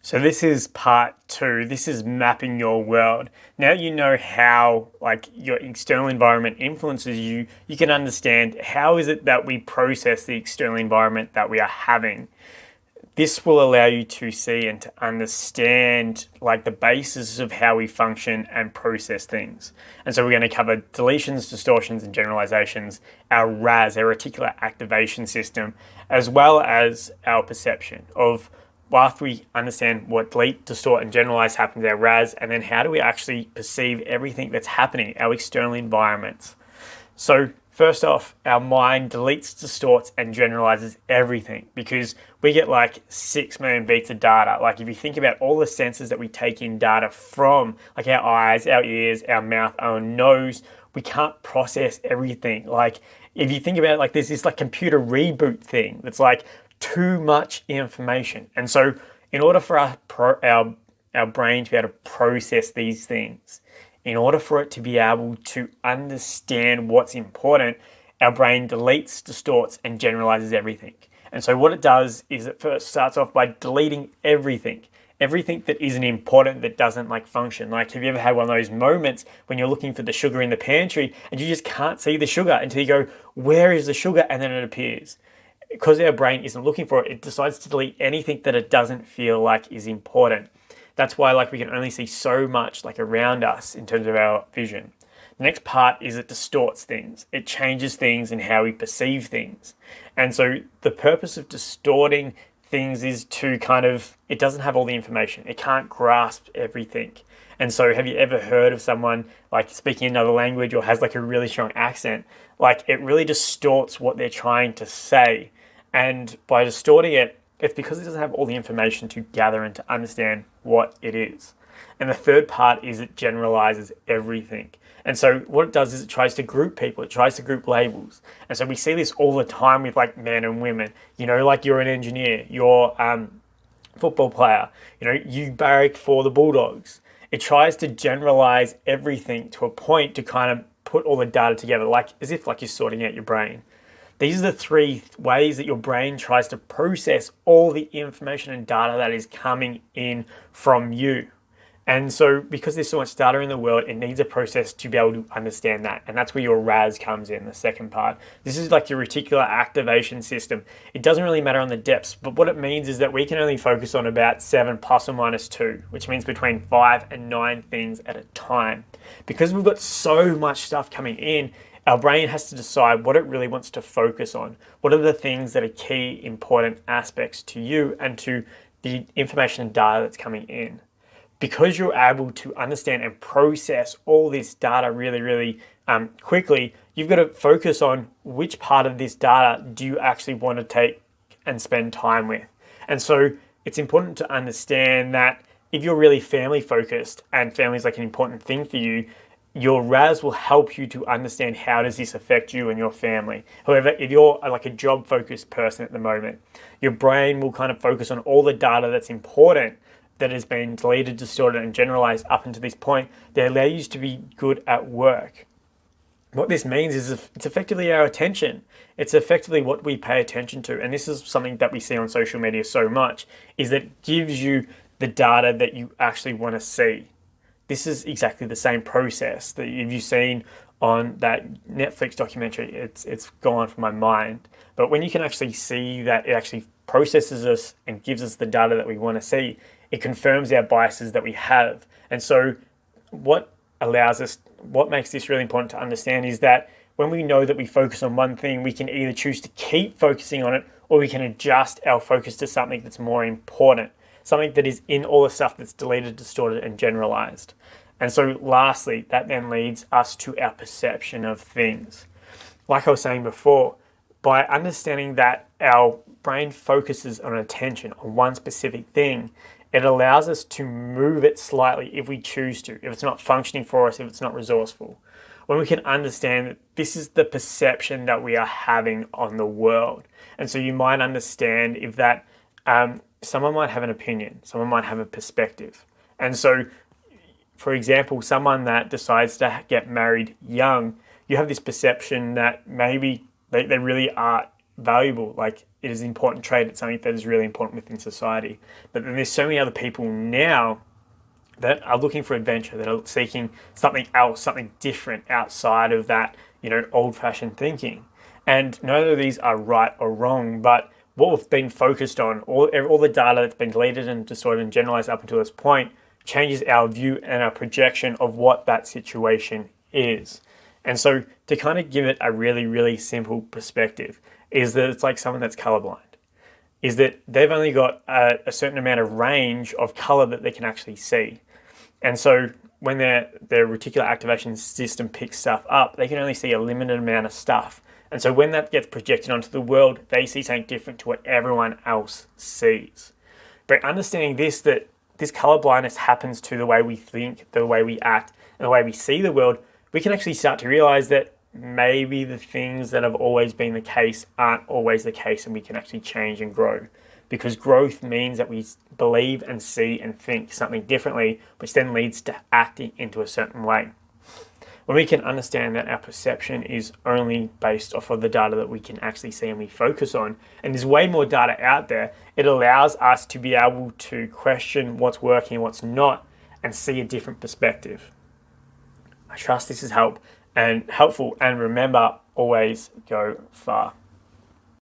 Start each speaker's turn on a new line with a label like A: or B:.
A: So this is part two. This is mapping your world. Now you know how your external environment influences you, you can understand how is it that we process the external environment that we are having. This will allow you to see and to understand the basis of how we function and process things. And so we're going to cover deletions, distortions, and generalizations, our RAS, our reticular activation system, as well as our perception of after we understand what delete, distort, and generalize happens, our RAS, and then how do we actually perceive everything that's happening, our external environments. So first off, our mind deletes, distorts, and generalizes everything because we get 6 million bits of data. If you think about all the senses that we take in data from, our eyes, our ears, our mouth, our nose, we can't process everything. If you think about it, there's this computer reboot thing that's too much information. And so in order for our brain to be able to process these things, in order for it to be able to understand what's important, our brain deletes, distorts, and generalizes everything. And so what it does is it first starts off by deleting everything that isn't important, that doesn't function. Have you ever had one of those moments when you're looking for the sugar in the pantry and you just can't see the sugar until you go, where is the sugar? And then it appears. Because our brain isn't looking for it, it decides to delete anything that it doesn't feel is important. That's why we can only see so much around us in terms of our vision. The next part is it distorts things. It changes things in how we perceive things. And so the purpose of distorting things is to it doesn't have all the information. It can't grasp everything. And so have you ever heard of someone speaking another language or has a really strong accent? It really distorts what they're trying to say. And by distorting it, it's because it doesn't have all the information to gather and to understand what it is. And the third part is it generalizes everything. And so what it does is it tries to group people. It tries to group labels. And so we see this all the time with men and women. You're an engineer, you're a football player, you barrack for the Bulldogs. It tries to generalize everything to a point to put all the data together, as if you're sorting out your brain. These are the three ways that your brain tries to process all the information and data that is coming in from you. And so because there's so much data in the world, it needs a process to be able to understand that. And that's where your RAS comes in, the second part. This is your reticular activation system. It doesn't really matter on the depths, but what it means is that we can only focus on about 7 plus or minus 2, which means between 5 and 9 things at a time. Because we've got so much stuff coming in, our brain has to decide what it really wants to focus on. What are the things that are key, important aspects to you and to the information and data that's coming in? Because you're able to understand and process all this data really quickly, you've got to focus on which part of this data do you actually want to take and spend time with. And so it's important to understand that if you're really family focused and family is an important thing for you, your RAS will help you to understand how does this affect you and your family. However, if you're a job-focused person at the moment, your brain will focus on all the data that's important that has been deleted, distorted, and generalized up until this point that allow you to be good at work. What this means is it's effectively our attention. It's effectively what we pay attention to. And this is something that we see on social media so much, is that it gives you the data that you actually want to see. This is exactly the same process that you've seen on that Netflix documentary. It's gone from my mind. But when you can actually see that it actually processes us and gives us the data that we want to see, it confirms our biases that we have. And so what makes this really important to understand is that when we know that we focus on one thing, we can either choose to keep focusing on it or we can adjust our focus to something that's more important. Something that is in all the stuff that's deleted, distorted, and generalized. And so lastly, that then leads us to our perception of things. Like I was saying before, by understanding that our brain focuses on attention on one specific thing, it allows us to move it slightly if we choose to, if it's not functioning for us, if it's not resourceful. When we can understand that this is the perception that we are having on the world. And so you might understand if that someone might have an opinion, someone might have a perspective. And so, for example, someone that decides to get married young, you have this perception that maybe they really are valuable. it is an important trait. It's something that is really important within society. But then there's so many other people now that are looking for adventure, that are seeking something else, something different outside of that, old-fashioned thinking. And none of these are right or wrong, but what we've been focused on, all the data that's been deleted and distorted and generalized up until this point, changes our view and our projection of what that situation is. And so to kind of give it a really, really simple perspective is that it's like someone that's colorblind, is that they've only got a certain amount of range of color that they can actually see. And so when their reticular activation system picks stuff up, they can only see a limited amount of stuff. And so when that gets projected onto the world, they see something different to what everyone else sees. But understanding that this color blindness happens to the way we think, the way we act, and the way we see the world, we can actually start to realize that maybe the things that have always been the case aren't always the case, and we can actually change and grow. Because growth means that we believe and see and think something differently, which then leads to acting into a certain way. When we can understand that our perception is only based off of the data that we can actually see and we focus on, and there's way more data out there, it allows us to be able to question what's working and what's not and see a different perspective. I trust this is helpful, and remember, always go far.